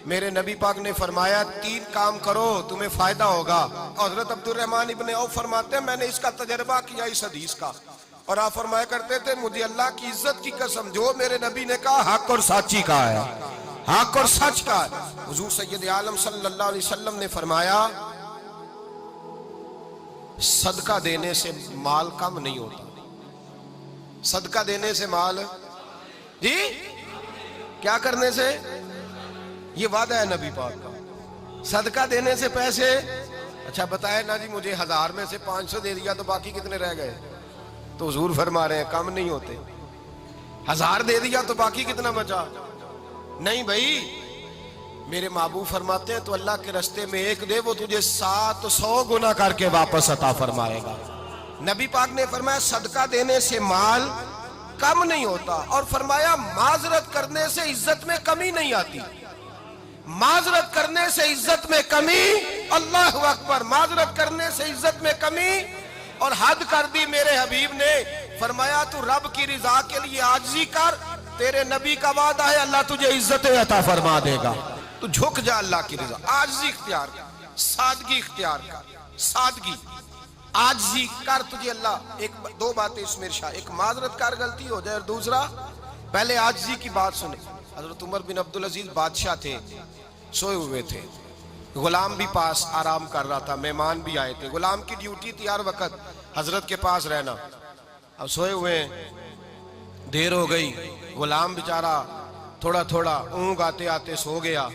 میرے نبی پاک نے فرمایا 3 کام کرو تمہیں فائدہ ہوگا. حضرت عبدالرحمن ابن عوف فرماتے ہیں میں نے اس کا تجربہ کیا اس حدیث کا, اور آپ فرمایا کرتے تھے مجھے اللہ کی عزت کی قسم جو میرے نبی نے کہا حق اور سچی کہا ہے, حق اور سچ کا ہے. حضور سید عالم صلی اللہ علیہ وسلم نے فرمایا صدقہ دینے سے مال کم نہیں ہوتا. صدقہ دینے سے مال جی کیا کرنے سے, یہ وعدہ ہے نبی پاک کا. صدقہ دینے سے پیسے, اچھا بتائے نا جی مجھے 1000 میں سے 500 دے دیا تو باقی کتنے رہ گئے, تو حضور فرما رہے ہیں کم نہیں ہوتے. 1000 دے دیا تو باقی کتنا بچا, نہیں بھائی. میرے محبوب فرماتے ہیں تو اللہ کے رستے میں 1 دے وہ تجھے 700 گنا کر کے واپس عطا فرمائے گا. نبی پاک نے فرمایا صدقہ دینے سے مال کم نہیں ہوتا, اور فرمایا معذرت کرنے سے عزت میں کمی نہیں آتی. معذرت کرنے سے عزت میں کمی, اللہ اکبر, معذرت کرنے سے عزت میں کمی. اور حد کر دی میرے حبیب نے, فرمایا تو رب کی رضا کے لیے عاجزی کر, تیرے نبی کا وعدہ ہے اللہ تجھے عزت عطا فرما دے گا. تو جھک جا اللہ کی رضا, عاجزی اختیار کر, سادگی اختیار کر, سادگی عاجزی کر, تجھے اللہ 2 باتیں اس میں ارشاد, ایک معذرت کر غلطی ہو جائے, اور دوسرا پہلے عاجزی کی بات سنے. حضرت عمر بن عبدالعزیز بادشاہ تھے, سوئے ہوئے تھے, غلام بھی پاس آرام کر رہا تھا, مہمان بھی آئے تھے. غلام کی ڈیوٹی تھی ہر وقت حضرت کے پاس رہنا. اب سوئے ہوئے دیر ہو گئی, غلام بیچارہ تھوڑا تھوڑا اونگ آتے آتے سو گیا.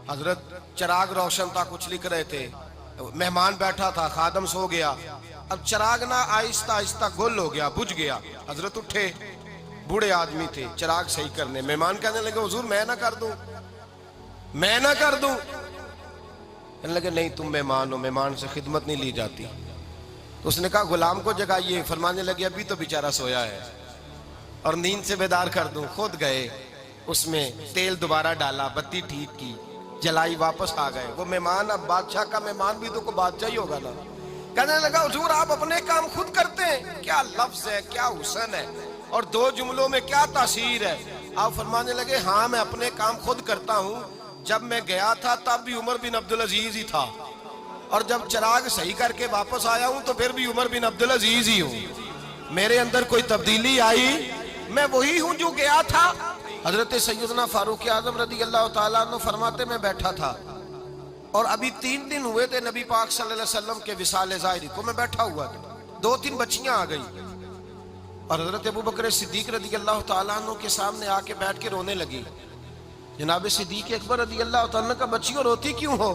حضرت چراغ روشن تھا, کچھ لکھ رہے تھے, مہمان بیٹھا تھا, خادم سو گیا. اب چراغ نہ آہستہ آہستہ گل ہو گیا, بجھ گیا. حضرت اٹھے, بوڑھے آدمی تھے, چراغ صحیح کرنے. مہمان کہنے لگے حضور میں نہ کر دوں, میں نہ کر دوں. کہنے لگے نہیں تم مہمان ہو, مہمان سے خدمت نہیں لی جاتی. تو اس نے کہا غلام کو جگائیے. فرمانے لگے ابھی تو بیچارہ سویا ہے, اور نیند سے بیدار کر دوں. خود گئے, اس میں تیل دوبارہ ڈالا, بتی ٹھیک کی, جلائی, واپس آ گئے. وہ مہمان, اب بادشاہ کا مہمان بھی تو کوئی بادشاہ ہی ہوگا نا. کہنے لگا حضور آپ اپنے کام خود کرتے ہیں, کیا لفظ ہے, کیا حسن ہے, اور 2 جملوں میں کیا تاثیر ہے. آپ فرمانے لگے ہاں میں اپنے کام خود کرتا ہوں. جب میں گیا تھا تب بھی عمر بن عبدالعزیز ہی تھا, اور جب چراغ صحیح کر کے واپس آیا ہوں تو پھر بھی عمر بن عبدالعزیز ہی ہوں. میرے اندر کوئی تبدیلی آئی, میں وہی ہوں جو گیا تھا. حضرت سیدنا فاروق اعظم رضی اللہ تعالیٰ عنہ فرماتے میں بیٹھا تھا, اور ابھی 3 دن ہوئے تھے نبی پاک صلی اللہ علیہ وسلم کے وصال ظاہری کو. میں بیٹھا ہوا تھا, 2-3 بچیاں آ گئی, اور حضرت ابوبکر صدیق رضی اللہ تعالیٰ عنہ کے سامنے آ کے بیٹھ کے رونے لگی. جناب صدیق اکبر رضی اللہ تعالیٰ عنہ کا بچیوں روتی کیوں ہو؟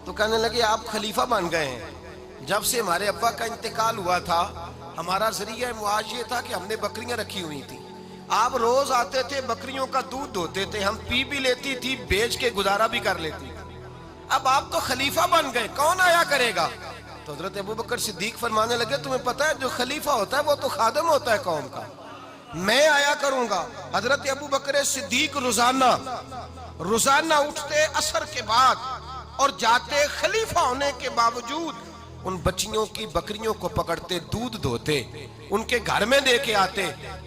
تو کہنے لگے آپ خلیفہ بن گئے ہیں. جب سے ہمارے ابا کا انتقال ہوا تھا ہمارا ذریعہ معاش یہ تھا کہ ہم نے بکریاں رکھی ہوئی تھی. آپ روز آتے تھے, بکریوں کا دودھ دھوتے تھے, ہم پی بھی لیتی تھی, بیچ کے گزارا بھی کر لیتی. اب آپ تو خلیفہ بن گئے, کون آیا کرے گا؟ تو حضرت ابوبکر صدیق فرمانے لگے تمہیں پتہ ہے جو خلیفہ ہوتا ہے وہ تو خادم ہوتا ہے قوم کا, میں آیا کروں گا. حضرت ابوبکر صدیق روزانہ اٹھتے عصر کے بعد اور جاتے, خلیفہ ہونے کے باوجود ان بچیوں کی بکریوں کو پکڑتے, دودھ دھوتے, ان کے گھر میں دے کے آتے.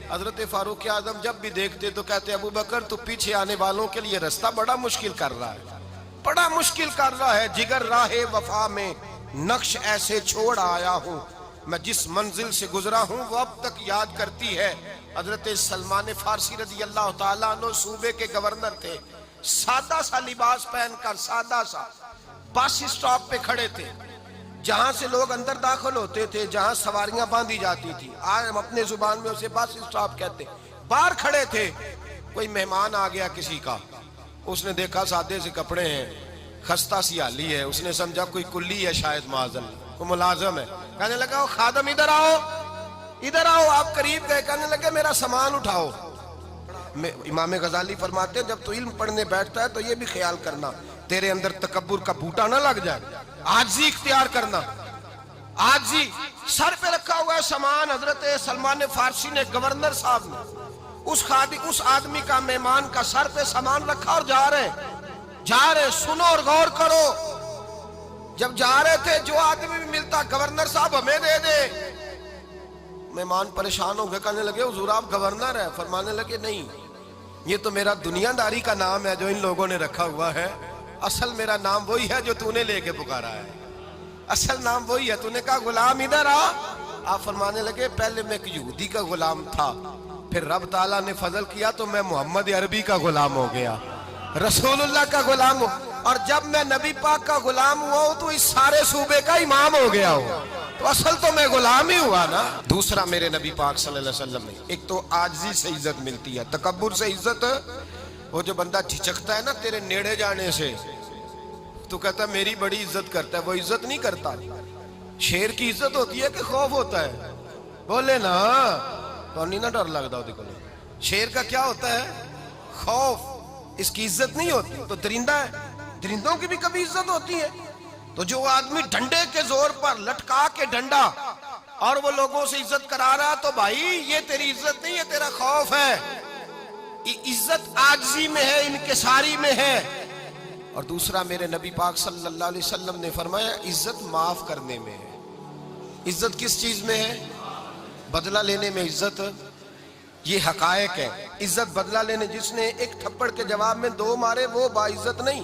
حضرت فاروق اعظم جب بھی دیکھتے تو کہتے ابوبکر تو پیچھے آنے والوں کے لیے رستہ بڑا مشکل کر رہا ہے, بڑا مشکل کر رہا ہے. جگر راہ وفا میں نقش ایسے چھوڑ آیا ہوں, میں جس منزل سے گزرا ہوں وہ اب تک یاد کرتی ہے. حضرت سلمان فارسی رضی اللہ تعالیٰ عنہ صوبے کے گورنر تھے, سادہ سا لباس پہن کر, سادہ سا, بس اسٹاپ پہ کھڑے تھے, جہاں سے لوگ اندر داخل ہوتے تھے, جہاں سواریاں باندھی جاتی تھی, آج ہم اپنے زبان میں اسے بس اسٹاپ کہتے. باہر کھڑے تھے, کوئی مہمان آ گیا کسی کا, اس نے دیکھا سادے سے کپڑے ہیں, خستہ سی حالی ہے, اس نے سمجھا کوئی کلی ہے شاید, معاذ اللہ کوئی ملازم ہے. کہنے لگا خادم ادھر آؤ, ادھر آؤ. آپ قریب گئے, کہنے لگے میرا سامان اٹھاؤ. امام غزالی فرماتے ہیں جب تو علم پڑھنے بیٹھتا ہے تو یہ بھی خیال کرنا تیرے اندر تکبر کا بوٹا نہ لگ جائے, عاجزی اختیار کرنا. عاجزی, سر پہ رکھا ہوا ہے سامان. حضرت سلمان فارسی نے, گورنر صاحب نے, اس آدمی کا, مہمان کا سر پہ سامان رکھا اور جا رہے. سنو اور غور کرو. جب جا رہے تھے جو آدمی بھی ملتا, گورنر صاحب ہمیں دے دے. مہمان پریشان ہو گئے, کہنے لگے حضور آپ گورنر ہیں؟ فرمانے لگے نہیں, یہ تو میرا دنیا داری کا نام ہے جو ان لوگوں نے رکھا ہوا ہے، اصل میرا نام وہی ہے جو تو نے لے کے پکارا ہے، اصل نام وہی ہے۔ تو نے کہا غلام ادھر آ، آپ فرمانے لگے پہلے میں ایک یہودی کا غلام تھا، پھر رب تعالیٰ نے فضل کیا تو میں محمد عربی کا غلام ہو گیا، رسول اللہ کا غلام ہو، اور جب میں نبی پاک کا غلام ہوا ہوں تو اس سارے صوبے کا امام ہو گیا ہوں، تو اصل تو میں غلام ہی ہوا نا۔ دوسرا میرے نبی پاک صلی اللہ علیہ وسلم نے ایک تو عاجزی سے عزت ملتی ہے، تکبر سے عزت، وہ جو بندہ جھجکتا ہے نا تیرے نیڑے جانے سے، تو کہتا ہے میری بڑی عزت کرتا ہے، وہ عزت نہیں کرتا۔ شیر کی عزت ہوتی ہے کہ خوف ہوتا ہے؟ بولے نا تو نہیں نہ ڈر لگتا ہوتی کو۔ شیر کا کیا ہوتا ہے؟ خوف، اس کی عزت نہیں ہوتی۔ تو درندہ ہے، درندوں کی بھی کبھی عزت ہوتی ہے؟ تو جو آدمی ڈنڈے کے زور پر لٹکا کے ڈنڈا اور وہ لوگوں سے عزت کرا رہا، تو بھائی یہ تیری عزت نہیں ہے، تیرا خوف ہے۔ عزت عاجزی میں ہے، انکساری میں ہے۔ اور دوسرا میرے نبی پاک صلی اللہ علیہ وسلم نے فرمایا عزت معاف کرنے میں ہے۔ عزت کس چیز میں ہے؟ بدلہ لینے میں عزت، یہ حقائق ہے۔ عزت بدلہ لینے، جس نے ایک تھپڑ کے جواب میں 2 مارے وہ باعزت نہیں،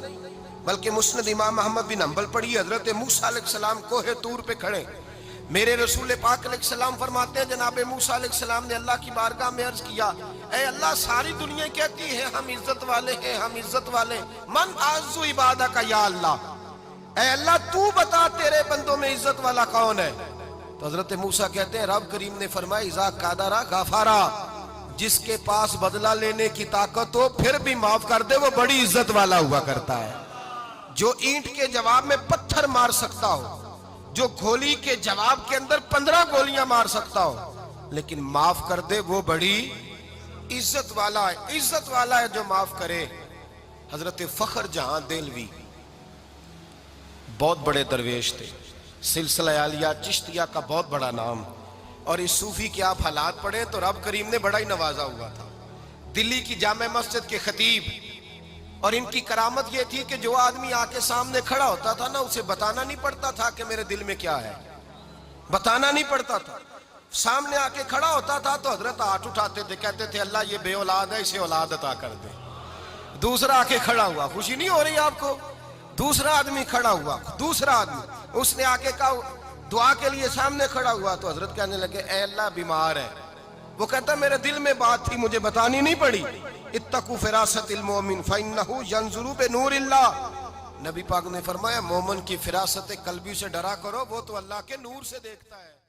بلکہ مسند امام احمد بن حنبل پڑھی، حضرت موسیٰ علیہ السلام کوہ طور پہ کھڑے، میرے رسول پاک علیہ السلام فرماتے ہیں جناب موسیٰ علیہ السلام نے اللہ کی بارگاہ میں عرض کیا، اے اللہ ساری دنیا کہتی ہے ہم عزت والے ہیں، ہم عزت والے ہیں، من اعز عبادک یا اللہ، اے اللہ تو بتا تیرے بندوں میں عزت والا کون ہے؟ تو حضرت موسیٰ کہتے ہیں رب کریم نے فرمایا اذا قادرا غفارا، جس کے پاس بدلہ لینے کی طاقت ہو پھر بھی معاف کر دے وہ بڑی عزت والا ہوا کرتا ہے۔ جو اینٹ کے جواب میں پتھر مار سکتا ہو، جو گولی کے جواب کے اندر 15 گولیاں مار سکتا ہو، لیکن معاف کر دے وہ بڑی عزت والا ہے۔ عزت والا ہے جو معاف کرے۔ حضرت فخر جہاں دہلوی بہت بڑے درویش تھے، سلسلہ عالیہ چشتیہ کا بہت بڑا نام، اور اس صوفی کے آپ حالات پڑھیں تو رب کریم نے بڑا ہی نوازا ہوا تھا۔ دلی کی جامع مسجد کے خطیب، اور ان کی کرامت یہ تھی کہ جو آدمی آ کے سامنے کھڑا ہوتا تھا نا اسے بتانا نہیں پڑتا تھا کہ میرے دل میں کیا ہے، بتانا نہیں پڑتا تھا۔ سامنے آ کے کھڑا ہوتا تھا تو حضرت ہاتھ اٹھاتے تھے، کہتے تھے اللہ یہ بے اولاد ہے اسے اولاد عطا کر دے۔ دوسرا آ کے کھڑا ہوا، خوشی نہیں ہو رہی آپ کو؟ دوسرا آدمی کھڑا ہوا، دوسرا آدمی اس نے آ کے کہا دعا کے لیے سامنے کھڑا ہوا، تو حضرت کہنے لگے اے اللہ بیمار ہے، وہ کہتا میرے دل میں بات تھی مجھے بتانی نہیں پڑی، اتقوا فراست المومن فإنہ ینظر بنور اللہ، نبی پاک نے فرمایا مومن کی فراست قلبی سے ڈرا کرو، وہ تو اللہ کے نور سے دیکھتا ہے۔